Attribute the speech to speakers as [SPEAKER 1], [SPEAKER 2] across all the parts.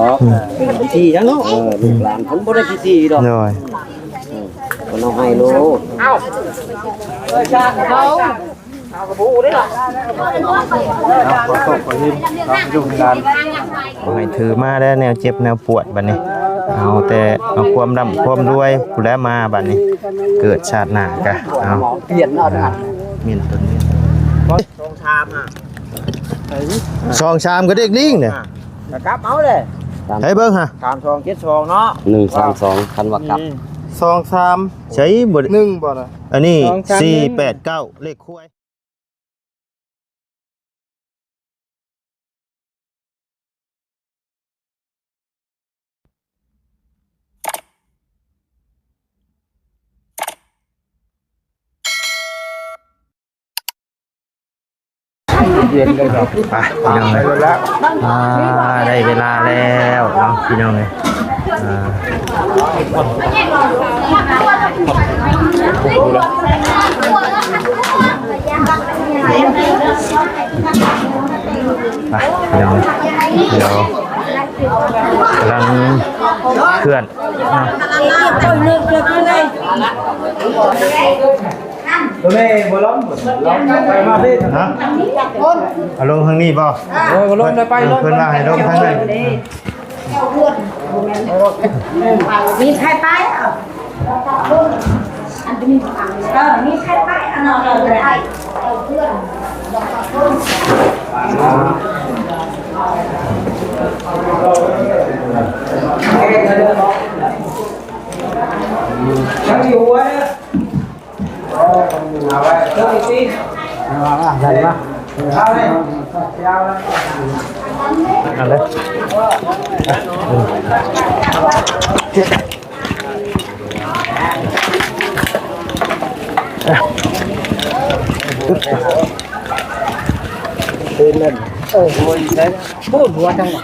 [SPEAKER 1] อกขี้จังเนาะลูกหลานผมบ่ได้ขี้ดอก
[SPEAKER 2] โดย
[SPEAKER 1] คนเอาให้โลเอ้าเอากระปูได้หรอขอหินอยู่งาน
[SPEAKER 2] บ่ให้ถือมาได้แนวเจ็บแนวปวดบัดนี้เอาแต่เอาความร่ำความรวยผู้แล้วมาบัดนี้เกิดชาติหน้ากะเอา
[SPEAKER 1] เปลี่ยนเอาได้
[SPEAKER 2] มีนตัวนี้
[SPEAKER 1] สองชามอ่ะ
[SPEAKER 2] ซองชามก็เด็กลิงเนี่ย
[SPEAKER 1] ครับเอาเลย
[SPEAKER 2] ให้เบิ่งฮะ
[SPEAKER 1] ชามซอง7ซองเนาะ132คันว่ากับ
[SPEAKER 2] ซองชามใช้บ่1บ่ล่ะอันนี้489เลขคุ้ย
[SPEAKER 1] เย็นเลยครับ
[SPEAKER 2] ไปพี่น้องเลยได้เวลาแล้วเนาะพี่น้องเลยไปพี่น้องเดี๋ยวกำลังเคลื่อนนะ
[SPEAKER 1] ตัวนี้บ่ล้มไปมาดิฮะ
[SPEAKER 2] เอาลงทางนี้ป่ะ
[SPEAKER 1] บ่ล้มได้ไปล้ม
[SPEAKER 2] เพิ่นว่าให้ลงทางนั้น
[SPEAKER 3] มีใครไปอันจะมีมีใครไปอันนั้นเราไปเพื่อน
[SPEAKER 1] ช่างอยู่ไว้เอาไว้เพิ่มอีกทีได้ปะเอาเลยยาวเลย
[SPEAKER 2] เอาเลย
[SPEAKER 1] เป็นเล่นโอ้ยใช่พูดหัวจังหวะ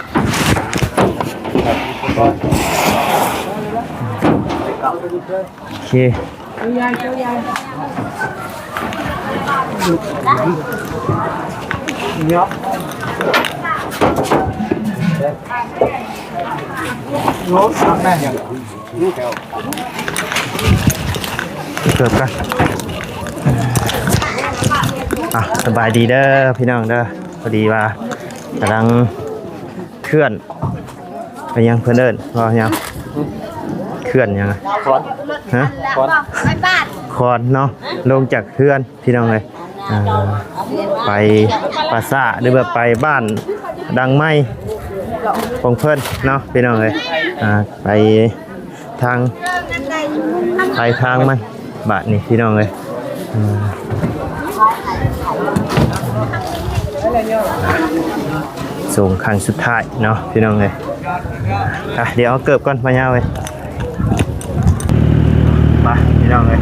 [SPEAKER 2] โอเค
[SPEAKER 1] เนาะโน้ตทำแม่ยังรู้แถว
[SPEAKER 2] เกือบกันสบายดีเด้อพี่น้องเด้อพอดีว่ากำลังเคลื่อนไปยังเพื่อนเดินว่ายังเคลื่อนยัง
[SPEAKER 1] คอน
[SPEAKER 2] ฮะ
[SPEAKER 1] คอน
[SPEAKER 2] คอนเนาะลงจากเคลื่อนพี่น้องเลยไปปราสาทหรือว่าไปบ้านดังไม้ของเพื่อนเนาะพี่น้องเลยไปทางมันบาทนี่พี่น้องเลยส่งครั้งสุดท้ายเนาะพี่น้องเลยเดี๋ยวเอาเกิบก่อนมาเงาเลยไปพี่น้องเลย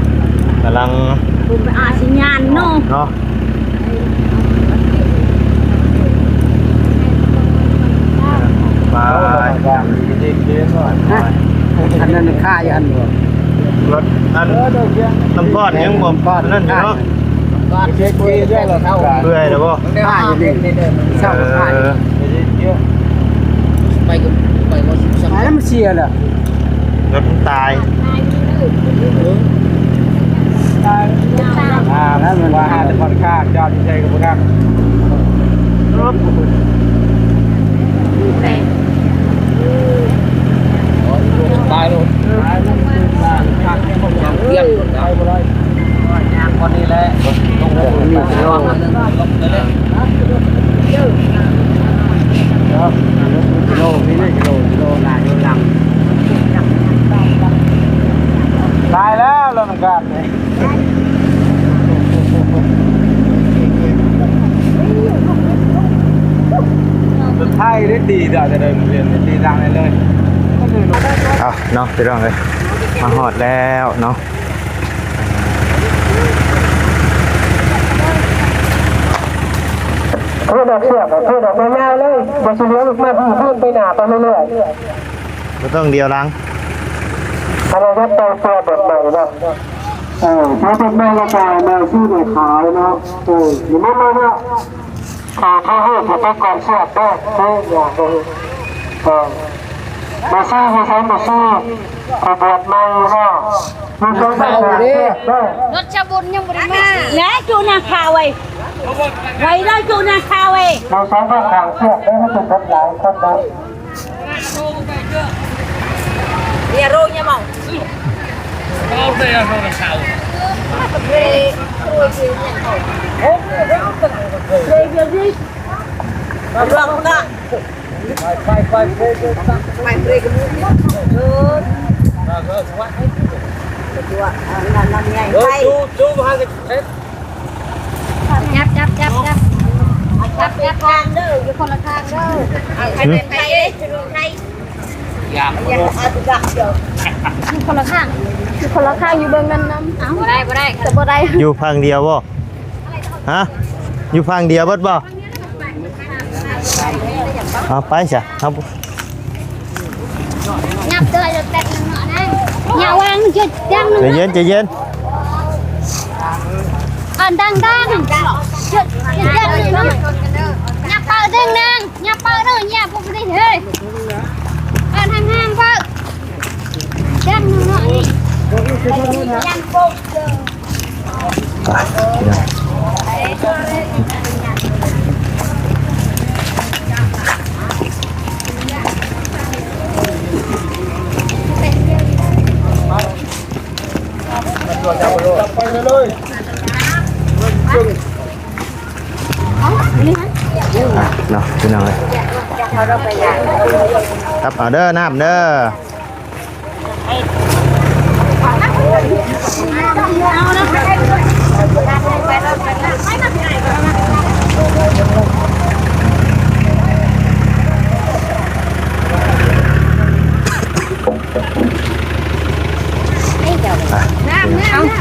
[SPEAKER 2] กำลัง
[SPEAKER 3] ผมไปอาชิญญาณเนาะ
[SPEAKER 2] เนาะไป
[SPEAKER 1] อันนั้นค่ายันอยู่
[SPEAKER 2] รถอันน้ำก้อนยังบ่มนั่นอยู่เนาะ
[SPEAKER 1] ก้อนเช็คคุยเรื่องเราเท่า
[SPEAKER 2] เพื่อยแล้วบ่
[SPEAKER 1] ค่าอยู่นี่เช่าค่าไปกับสมัยนั้นมันเชียร์แหละ
[SPEAKER 2] รถมันตาย
[SPEAKER 1] แล้วมันว่าจะค่อนข้างยอดใจกับพวกนั้นรถตายเลยเรียกตายไปเลยยางคนนี้แหละต้องโดนมีกิโลกิโลนี่เลยกิโลนายโยลังตายแล้วเราหนังกันสุดท้ายได้ตีเดี๋ยวจะเดินเรียนตีดังเลย
[SPEAKER 2] เอาเนาะพี่น้องเลยมาหอดแล้วเนาะ
[SPEAKER 4] เพื่อดอกเสือกเพื่อดอกไม้เงาเลยบางทีเลี้ยงมาเพื่อนไปหนาไปเรื่อย
[SPEAKER 2] ก็ต้องเดียวล้าง
[SPEAKER 4] ๆอะไรก็โตตัวแบบใหม่เนาะถ้าเป็นแม่กระจายแม่ชื่อเด็กขายเนาะอยู่ไม่เนาะขอให้ผมไปก่อนเสือกได้อย่าเลย มาซ่ามาซ่ามาซ่าขบวนมาเนาะมีคนมาเด้อ
[SPEAKER 3] รถชาบุญยังบ่ได้มาแหน่จูนาคาไว้ไว้ได้จูนาคาไว้
[SPEAKER 4] มาซ่ามาขางเชือกได้ให้เป็นหลายคนนะ
[SPEAKER 3] เนี่ยโรงยังมองจับทางเด้ออยู่คนละทางเด้อใครเป็นใครเอ้ยใครอย่าเอาตุดักเดี๋ยวคนละข้างคือคนละข้างอยู่เบื้องนั้นน้ำบ่ได้แต่บ่ได้
[SPEAKER 2] อยู่พังเดียวบ่ฮะอยู่พังเดียวเบิดบ่เอาไปซะครับ
[SPEAKER 3] งับเตยจะแตกหน่อยนะอย่าวางจุดจัง
[SPEAKER 2] ใจเย็นใจเย็น
[SPEAKER 3] อันดังจุดจังนะอย่าเปิดดึงนางอย่าเปิดเลยอย่าพวกนี้เฮ้ยอันห่างๆเปิดจังหน่อยยังปุ๊บ
[SPEAKER 2] ไปพี่น้องเนาะพี่น้องเลยครับเอาเด้อน้ำเด้อ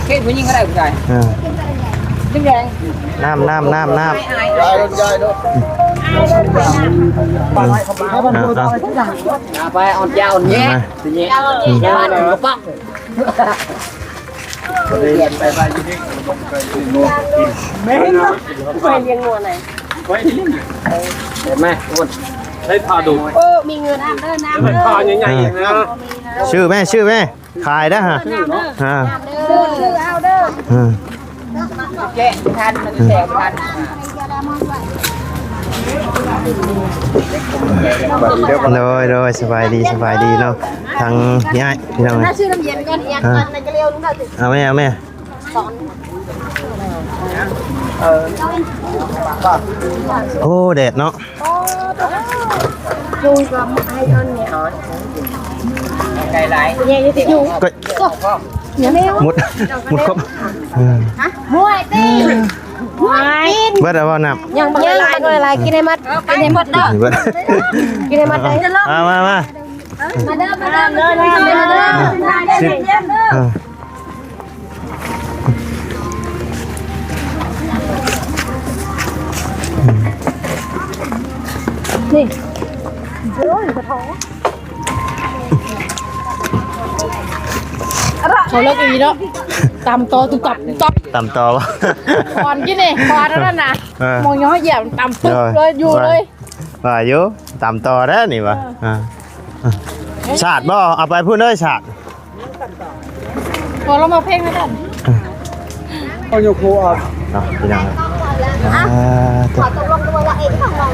[SPEAKER 1] เก็บผู้หญิงก็ได้ผู้ชาย
[SPEAKER 2] น้ำน้ำน้ำน้ำ
[SPEAKER 1] ไปอ่อนยาวเนี่ยยาวเลยปั๊บไปเลี้ยงงัวไหนไปเลี้ยงเห็นไหมคนให้พาดู
[SPEAKER 3] โอ้มีเงินน้ำเด้อน้ำเด้อ
[SPEAKER 1] พาใหญ่ๆนะ
[SPEAKER 2] ชื่อแม่ขายได้ฮะอ่า
[SPEAKER 3] ชื่อเอาเด้อ
[SPEAKER 2] อ่า
[SPEAKER 1] แกะทันมันแสบทัน
[SPEAKER 2] โดยสบายดีเนาะทางง่ายพี่น้อง
[SPEAKER 3] ถ้าชื่อน้ำเย็นก่อนอยากก่อนจะเร็วลุงได้สิ
[SPEAKER 2] เอาแม่
[SPEAKER 3] สอน
[SPEAKER 2] โอ้แดดเนาะ
[SPEAKER 3] ลุงกับไอ้อันเนี่ย
[SPEAKER 1] ไก่ไหล
[SPEAKER 3] เนี่ยอยู่ติดอยู่
[SPEAKER 2] ก็
[SPEAKER 3] เนี่ยไม่
[SPEAKER 2] มุดครบ
[SPEAKER 3] ฮะมวยตีมวยกิน
[SPEAKER 2] เบิดเอาบ่น้ำ
[SPEAKER 3] ยังบ่ละลายกินให้หมดกินให้หมดเด้อ
[SPEAKER 2] เบิด
[SPEAKER 3] กินให้หมดเลย
[SPEAKER 2] มา
[SPEAKER 3] มาเด้อเด้อสิบ นี่โอ้ยกระท้องเขาเลิกอีเนาะตำโตตุตับตับ
[SPEAKER 2] ตำต่อวะ
[SPEAKER 3] ก่อนกินนี่ก่อนนั่นน่ะมองย้อนเหยียบตำปึ๊บเลยอยู่เลย
[SPEAKER 2] ว่าอยู่ตำต่อแล้วนี่วะฉาดบ่เอาไปพูดเลยฉาด
[SPEAKER 3] พอเรามาเพ่งนะท่าน
[SPEAKER 1] เอาโยคูออก
[SPEAKER 2] เนาะพี่น้องตัว
[SPEAKER 3] ตกลงตัวละเองของเรา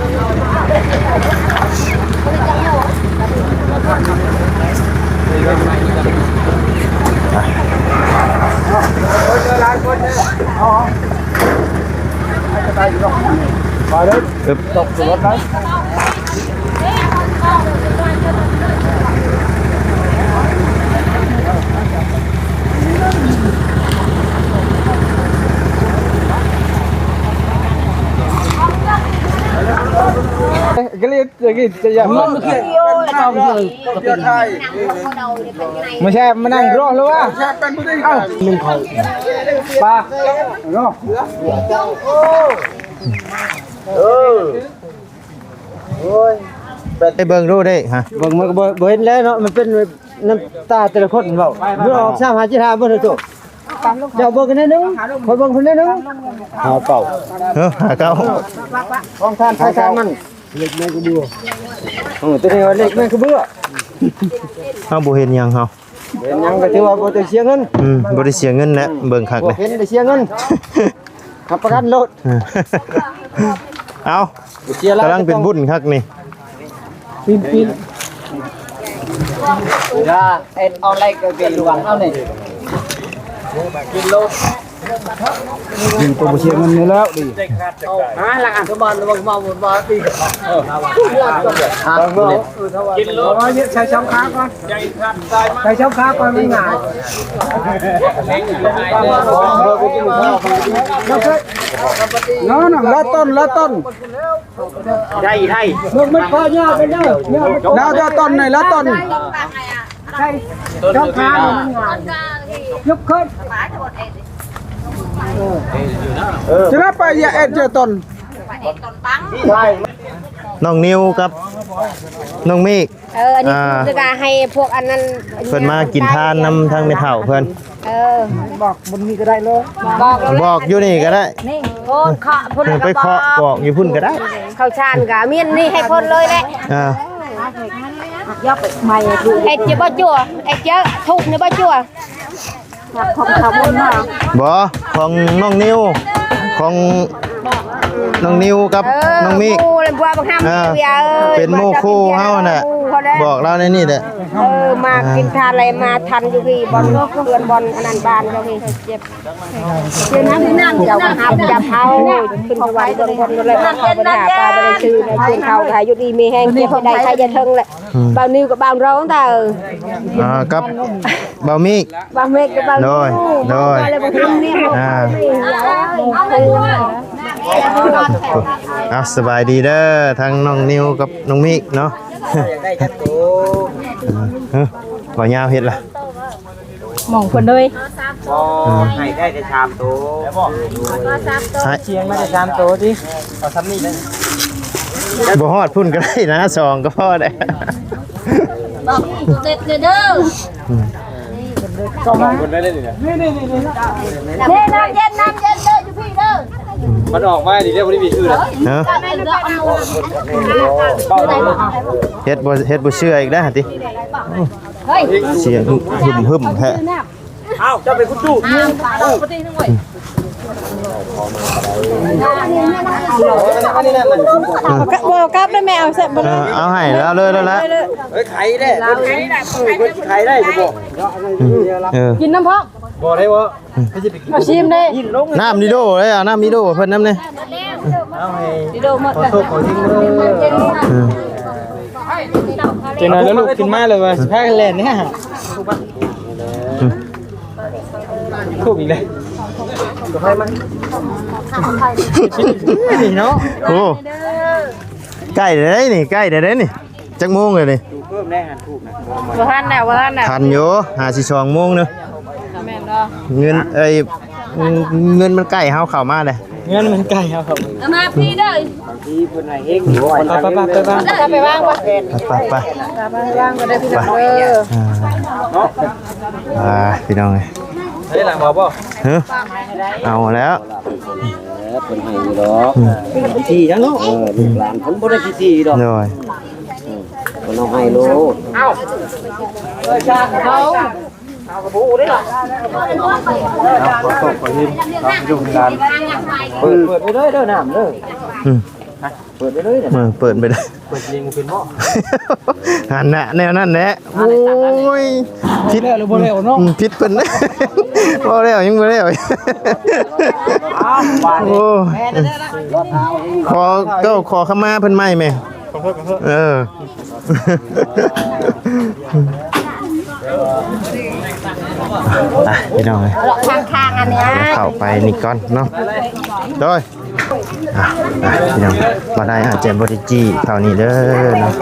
[SPEAKER 1] มาเลยตกรถได้ cái liệt cái giờ mà xe mà đang rõ luôn á mình khỏi ba rõ
[SPEAKER 2] ไปเบิ่งดูได้ฮะ
[SPEAKER 1] vâng mà bởi lẽ nó mìnhเป็นน้ำตาแต่ละคนเปล่าเมื่อออกสามหาจิตหาเบิ่งตัวเดี๋ยวเบิ่งกันนิดนึงคอยเบิ่งคนนิดนึงหาเป่า
[SPEAKER 2] หาเก้า
[SPEAKER 1] ของท่านไทยทานมันเล็กแม่กระเบื้อตัวนี้เล็กแม่กระเบื้อ
[SPEAKER 2] เฮาบ่เห็นหยังเฮา
[SPEAKER 1] เป็นหยังก็ถือว่าบ่ได้เสียเงิน
[SPEAKER 2] บ่ได้เสียเงินแหละเบิ่งคัก
[SPEAKER 1] บ่
[SPEAKER 2] เลย
[SPEAKER 1] เห็นได้เสียเงินขับประกันรถ
[SPEAKER 2] เอา
[SPEAKER 1] เสียแล้ว
[SPEAKER 2] กำลังเป็นบุญคักนี่
[SPEAKER 1] ปีนอย่าเอ็ดเอาอะไรก็เป็นหวังเอานี่กินโลตัวบ่เสียเงินนี่แล้วดิหลังอ่านทุกวันบ่ดีกินโลใช้ช่องค้าก่อนใช้ช่องค้าก่อนไม่ง่ายน้องละต้นได้มึงไม่พอยากกันเด้อละต้นไหนละต้นใช่ช่องค้ามันง่ายยกขึ้นจะรับไปอย่าเอ็ดเจอต้น
[SPEAKER 2] น้องนิวกับน้องเมฆ
[SPEAKER 3] อันนี้คือจะให้พวกอันนั้น
[SPEAKER 2] เพิ่นมากินทานนำทางแม่เฒ่าเพิ่น
[SPEAKER 1] บอกบนนี้ก็ได้เลย
[SPEAKER 2] บอกอยู่นี่ก็ได้
[SPEAKER 3] นี่โคนเคาะพุ่น
[SPEAKER 2] ไปเคาะบอกอยู่พุ่นก็ได้
[SPEAKER 3] เข้าชานกะเมียนนี่ให้พ่นเลยแหละ
[SPEAKER 2] อ่า
[SPEAKER 3] เอ็ดจะบ่จั่วเอ็ดเยอะทุกนี่บ่จั่วของเขาพุ่นมา
[SPEAKER 2] บ่ของน้องนิวของน้องนิวกับน้องเมฆ
[SPEAKER 3] หมู่เลยบัวบักห้ามเอ้ย
[SPEAKER 2] เป็นหมู่คู่เฮาน่ะบอกเราในนี่แหละ
[SPEAKER 3] มากินทานอะไรมาทันอยู่พี่บอลเพื่อนบอลอนันต์บานเขาพี่เจ็บเจ้าน้ำเจ้าหับจับเฮาขึ้นสวรรค์บนบนอะไรมาเข้าไปหาปลาไปซื้อในเพื่อนเขาขายอยู่ดีมีแห้งเจ็บได้ใครจะทึงแหละบ่าวนิวกับบ่าวร้องแต่
[SPEAKER 2] กับบ่าวเมฆ
[SPEAKER 3] บ่าวเมฆกับบ่าว
[SPEAKER 2] โดย
[SPEAKER 3] อะไรบ่ทำเนี่ย
[SPEAKER 2] เอาสบายดีเด้อทั้งน้องนิวกับน้องเมฆเนาะบ่ยาวเฮ็ดล่ะ
[SPEAKER 3] หม่องคนเลย
[SPEAKER 1] ให้ได้แต่ชามโตเชียงไม่ได้ชามโตดิเอาซ้ำนี่เลย
[SPEAKER 2] บ่ฮอดพุ่นก็ได้นะสองก็พอได้
[SPEAKER 3] เด็ดเด้อ
[SPEAKER 1] ก็มาคนได้เลยเนี่ย
[SPEAKER 3] นี่น้ำเย็นเด้ออยู่พี่เด้อ
[SPEAKER 1] มันออกมาดิเรียกว่ามีชื่อเลย
[SPEAKER 2] เนาะเฮ็ดบ่เชื่ออีกได้อติ
[SPEAKER 3] เฮ้ย
[SPEAKER 2] เสียงหึมแท้
[SPEAKER 1] เอ้าเจ้าเป็นคุณจู่
[SPEAKER 3] บ่กลับได้แม่เอาเสร็จบ่
[SPEAKER 2] เอาให้แล้วเลยแล้วละ
[SPEAKER 1] เฮ้ยไข่ได้ไข่ได้จะบอก
[SPEAKER 3] กินน้ำพอก
[SPEAKER 1] บอกได้ว่า
[SPEAKER 3] มาชิมได้
[SPEAKER 2] น้ำนิโดเลยเอาน้ำนิโดเพิ่นน้ำนี่
[SPEAKER 1] เอาให้
[SPEAKER 3] ดิโดหมด
[SPEAKER 1] ขอโทษขอทิ้งเลยเจนแล้วลูกกินมาเลยว่าแพ้กันเล่นเนี่ยถูกอีกเลยตัวใครมันนี่เนาะ
[SPEAKER 2] โอ้ใกล้ได้นี่ใกล้ได้นี่จักโมงเลยนี่
[SPEAKER 1] เพิ่มแน่ถูกนะ
[SPEAKER 3] บ่ทันแล้วบ่ทันแล้ว
[SPEAKER 2] ทันอยู่52 โมงเนาะ
[SPEAKER 3] แม่นเนาะ
[SPEAKER 2] เงินมันใกล้เฮาเข้ามาเลย
[SPEAKER 1] เงินมันไก่ครับผม
[SPEAKER 3] เอามาพี่เด้อบ
[SPEAKER 1] างทีเพิ่นให้เองอยู่ไปบ้าง
[SPEAKER 3] ไปวางบ่
[SPEAKER 2] ไป
[SPEAKER 3] วางก็ได้พี่น้องเด้อ
[SPEAKER 1] เนาะ
[SPEAKER 2] พี่น้องเลย
[SPEAKER 1] เฮ้ยหลังบอกบ่
[SPEAKER 2] เอาแล้ว
[SPEAKER 1] เพิ่นให้อยู่ดอกที่จังเนาะลูกหลานเพิ่นบ่ได้ที่ดอก
[SPEAKER 2] โดย
[SPEAKER 1] เพิ่นเอาให้โลเอ้าชาเขาเอากระปูได้หรอขอโทษขอยินอยู่งานเปิดไปเลยเด้อน้ำเด้อเปิดไปเลยเนี่ย
[SPEAKER 2] เปิดไปได้
[SPEAKER 1] เปิดยิงเป็นหม้อ
[SPEAKER 2] หันหน้าแนวนั้นแหละโอ้ยผิด
[SPEAKER 1] หรือบ่แล้วเนาะ
[SPEAKER 2] ผิดเพิ่นนะบ่แล้วยังบ่แล้วโอ้ขอขมาเพิ่นใหม่แม่พี่น้องเลย
[SPEAKER 3] ข้างๆอันเนี้ย
[SPEAKER 2] เข้าไปนี่ก่อนเนาะโดยพี่น้องมาได้อาจจะบริจีเท่านี้เด้อเนาะ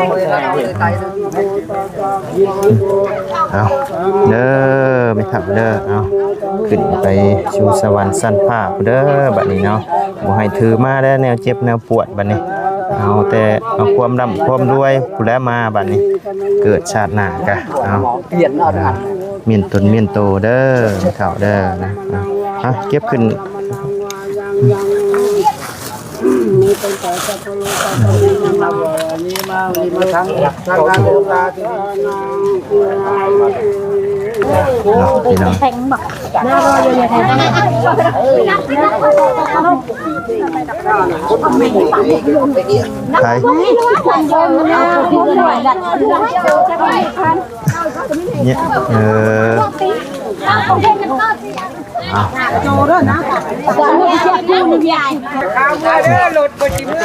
[SPEAKER 2] เอาเด้อไม่ทับเด้อเอาขึ้นไปชูสวรรค์สั้นผ้าเด้อบัดนี้เนาะบ่ให้ถือมาได้แนวเจ็บแนวปวดบัดนี้เอาแต่เอาความร่ำความรวยผู้แล้วมาบัดนี้เกิดชาติหน้ากะเอาเปลี่ยนเอาเมียนตนเมียนโตเด้อไม่เท่าเด้อนะเก็บขึ้น
[SPEAKER 3] มี
[SPEAKER 1] เป็นสายสัพพะโลกาตมินังนี้มาทั้งการโลกาที่
[SPEAKER 2] พี่น้อง
[SPEAKER 3] แทงบักหน้ารอเลยแทง
[SPEAKER 2] ใครเนี่ย
[SPEAKER 3] โจด้วยนะการเชื่อคู่นี่ใหญ่ข้าวมาเด้อหลุดไปจิ้มเล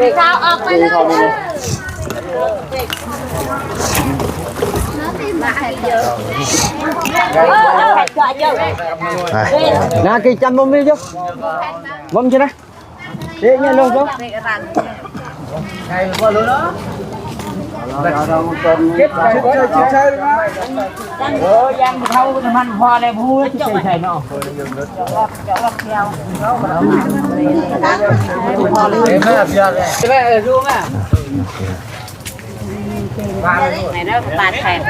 [SPEAKER 3] ยข้าวออกไปเลย
[SPEAKER 1] Nah, cái chăn bông đi chứ. Bông chưa đấy. Thế nha luôn chứ. Này qua luôn đó. Chết chơi giang thâuมันพอแล้วพูดจะใส่เนาะแม่พี่อะไรแม่รู้แม่ไหนเนาะปาดแทน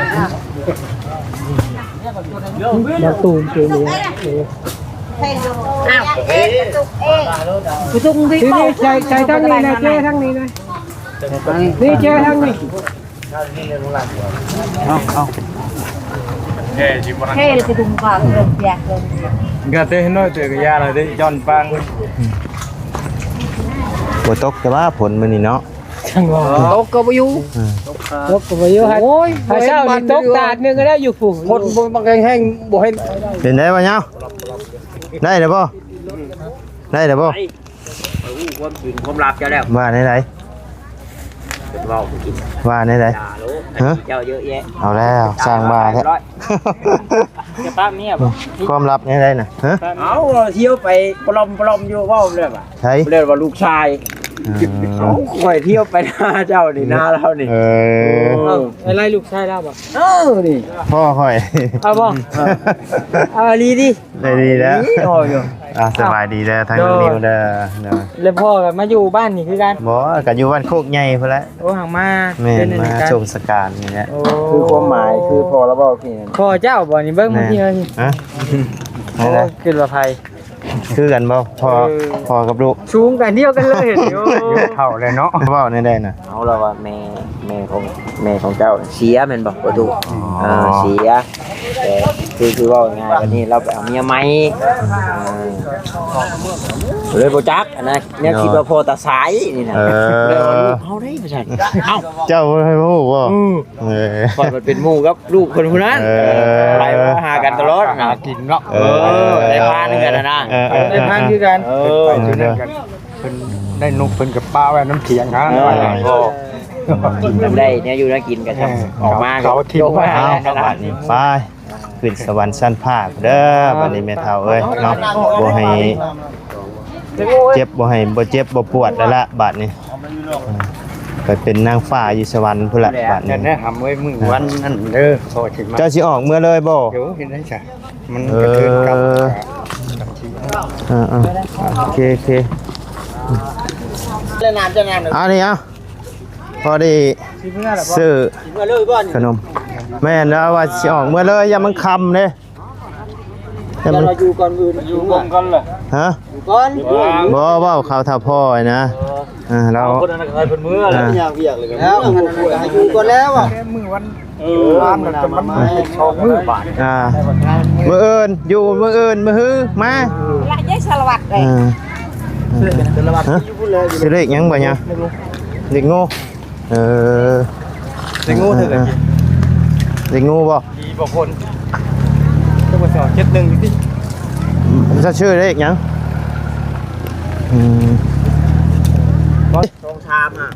[SPEAKER 1] เราตูมเกลียอ้าวกูตุ้งพี่นี่ใส่ทั้งนี้นะเจ้ทั้งนี้นะนี่เจ้ทั้งนี้เอา
[SPEAKER 3] เฮ้ยจะดุมกว่าเรื่องแยกเลย
[SPEAKER 1] gạt thế nói chuyện cái nhà này đi giòn vang
[SPEAKER 2] บ่ตกแต่ว่าฝนมื้อนี้เนาะ
[SPEAKER 1] tốc có bao nhiêu tốc có bao nhiêu ôi tại sao thì tốc tạt nhưng cái đóอยู่phủ một bằng cái hành bộ hành
[SPEAKER 2] เป็นได้บ่เนาะได้เด้อบ่ได้เด้อบ่
[SPEAKER 5] ความลับเจ้าแล้ว
[SPEAKER 2] ว่าไหน
[SPEAKER 5] เป็นเว้ากิน
[SPEAKER 2] ว่าไหน
[SPEAKER 5] ยารู้
[SPEAKER 2] ฮะ
[SPEAKER 5] เจ้าเยอะแยะ
[SPEAKER 2] เอาแล้วสร้างบ้าแท้
[SPEAKER 5] จะป้าเมียบ่
[SPEAKER 2] ความลับไหนน่ะฮะ
[SPEAKER 5] เอาเที่ยวไปปลอมอยู่เว้าเลยป่ะ
[SPEAKER 2] ใช่
[SPEAKER 5] เรียกว่าลูกชายเขาค่อยเที่ยวไปหน้าเจ้านี่หน้าเรานี่
[SPEAKER 1] อะไรลูกชายเราบ่นี่
[SPEAKER 2] พ่อค่อย
[SPEAKER 1] เอาบ่ลีดิ
[SPEAKER 2] ได้ดีแล้ว
[SPEAKER 1] โอ้ย
[SPEAKER 2] สบายดีแล้วทางนิวเด้อเนาะ
[SPEAKER 1] แล้วพ่อก็มาอยู่บ้านนี่คือกัน
[SPEAKER 2] บ่ก็อยู่บ้านโคกใหญ่พุ่นละ
[SPEAKER 1] โอ้ห่างมา
[SPEAKER 2] แม่นมาชมสการนี่แหละ
[SPEAKER 5] คือความหมายคือพอแล้วบ่พี่นั่น
[SPEAKER 1] พ่อเจ้าบ่นี่เบิ่งมาที่เฮ้ย
[SPEAKER 2] ฮะ
[SPEAKER 1] โอ้ขึ้นละไผ
[SPEAKER 2] คือกันบ่พ่อกับลูก
[SPEAKER 1] สูงกันเดียวกันเลยโอ้เท่าเลยเนาะ
[SPEAKER 2] เว้าได้น่ะ
[SPEAKER 5] เอาแล้วว่าแม่ของเจ้าเสียแม่นบ่บ่ถูกเสียแต่คือเว้าง่ายวันนี้เราไปเอาเมียใหม่เลยบ่จักนะเนี่ยคิดว่าพ่อตาสายนี่นะเลยว่าลูกเฮาได้บ่ใช่เอ้า
[SPEAKER 2] เจ้าบ่ให้ฮู้บ่
[SPEAKER 5] พอมันเป็นหมู่กับลูกคนนั้นไปมาหากันตลอดหากินเนาะได้พานกันนะ
[SPEAKER 1] ได้พานคือกัน
[SPEAKER 5] ไปจุดนั้นกัน
[SPEAKER 1] เพิ่นได้นุกเพิ่นกับป้าไว้น้ำเถียงฮะ
[SPEAKER 5] กินได้เนี่ยอยู่แล้วกินกันครับออกมา
[SPEAKER 1] เขาทิ่ม
[SPEAKER 5] ไป
[SPEAKER 1] ไว้
[SPEAKER 5] หา
[SPEAKER 2] เอาบัดนี้ไปขึ้นสวรรค์ชั้นภาคเด้อบัดนี้แม่เฒ่าเอ้ยเนาะบ่ให้เจ็บบ่ให้บ่เจ็บบ่ปวดแล้วละบัดนี้ไปเป็นนางฟ้าอยู่สวรรค์พุ่นละบัดนี้
[SPEAKER 1] เนี่ยทำไว้มื้อวันนั้นเด้อพอถึงมา
[SPEAKER 2] เจ้าสิออกเมื่อเลยบ่
[SPEAKER 1] เดี๋ยวเห็นได้จ้ะมันกระเทือนกับ
[SPEAKER 2] โอเคอันนี้อ่ะพอดีซื้อขนมแม่นแล้วว่าสิออกเมื่อเลยอย่ามันคำเด้อย่ามัน
[SPEAKER 1] อยู่ก่อนอื่นอยู่ก่อนเลย
[SPEAKER 2] ฮะ
[SPEAKER 1] ก่อน
[SPEAKER 2] บ่เว้าข่าวท่าพ่อนะเรา
[SPEAKER 5] คนนั้นเคยเป็นมือแล้วอย่างเวียกเลยกัน
[SPEAKER 1] แล้วอยู่ก่อนแล้วอ่ะมื้อวันร้านมันชองมื้อบาท
[SPEAKER 2] มื้ออื่นอยู่มื้ออื่นมื้อฮื้อมา
[SPEAKER 3] ละยายสลัดเลย
[SPEAKER 2] สิเลขยังบ่เนี่ยเลขงูเลขงูเถอะเลขงูบ่
[SPEAKER 1] มีบ่คนต้องมาสอบ71ที่
[SPEAKER 2] จะชื่อเลขยัง
[SPEAKER 5] สองชามอ่ะ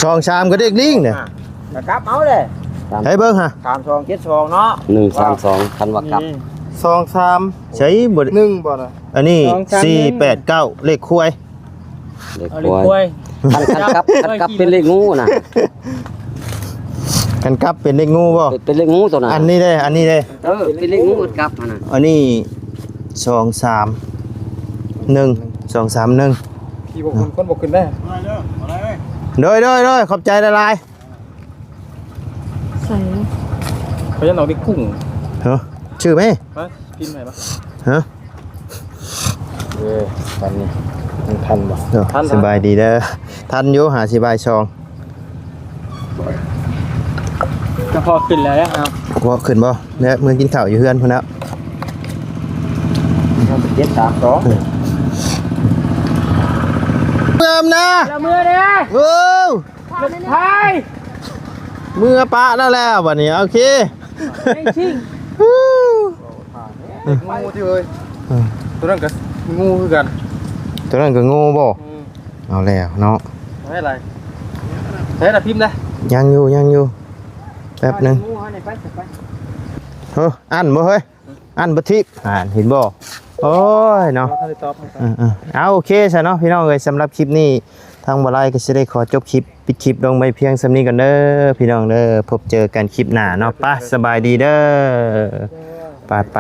[SPEAKER 2] สองชามก็เด็กลิงเนี่ย
[SPEAKER 5] นะครับเอาเลย
[SPEAKER 2] ให้เบิ่งฮะ
[SPEAKER 5] 3272เนาะ
[SPEAKER 6] 132คันว่ากับ
[SPEAKER 2] สองชามใช้บ่
[SPEAKER 1] 1บ่ล่ะ
[SPEAKER 2] อันนี้489เลขคุย
[SPEAKER 6] เด็ก
[SPEAKER 1] เอา
[SPEAKER 6] ค
[SPEAKER 1] เลย
[SPEAKER 6] วย
[SPEAKER 1] กล้วย
[SPEAKER 6] คันกับเป็นเลขงูน่ะ
[SPEAKER 2] กันกลับเป็นเลขงูบ่
[SPEAKER 6] เป็นเลขงูตัวน่ะ
[SPEAKER 2] อันนี้เด้อันนี้เด้
[SPEAKER 6] เป็นเลขงูกับมันน่ะ
[SPEAKER 2] อันนี้231
[SPEAKER 1] พี่บ่คนบ่ขึ้นได้
[SPEAKER 2] โดยขอบใจละลาย
[SPEAKER 1] เขาจะเอาได้กุ้ง
[SPEAKER 2] ฮะชื่อไหม
[SPEAKER 1] ฮะพิมพ์ไหนปะ
[SPEAKER 2] ฮะ
[SPEAKER 1] ตอนนี้มันทันบ่
[SPEAKER 2] เด้อสบายดีเด้อทันอยู่หาสิบายชอง
[SPEAKER 1] ก็พอขึ้นแล้วครับ
[SPEAKER 2] ว่าขึ้นบ่เนี่ยมือกินข้าวอยู่เฮือนพุ่นแล้ว
[SPEAKER 5] 732
[SPEAKER 2] เมื่อมนะ
[SPEAKER 1] มือเด้อ
[SPEAKER 2] โอ้
[SPEAKER 1] ไทย
[SPEAKER 2] มือปะแล้วแล้วบัดนี้โอเค
[SPEAKER 1] ชิง
[SPEAKER 2] ฮู้
[SPEAKER 1] งูที่เอ้ยตัวนั้นก็งูคือกัน
[SPEAKER 2] ตัวนั้นก็งูบ่เอาแล้วเนาะ
[SPEAKER 1] ไม่อะไรใช้แต่พิมพ์ได้
[SPEAKER 2] ยังอยู่แป๊บหนึง
[SPEAKER 1] งูให้ไปไป
[SPEAKER 2] อันบ่เฮ้ยอันบ่ทิพย์เห็นบ่โอ้ยเนาะ
[SPEAKER 1] เขาได้ตอบ
[SPEAKER 2] เอาโอเคซะเนาะพี่น้องเอ้ยสำหรับคลิปนี้ทางบ่ไลก็สิได้ขอจบคลิปปิดคลิปลงไปเพียงส่ำนี้กันเด้อพี่น้องเด้อพบเจอกันคลิปหน้าเนาะไปสบายดีเด้อไป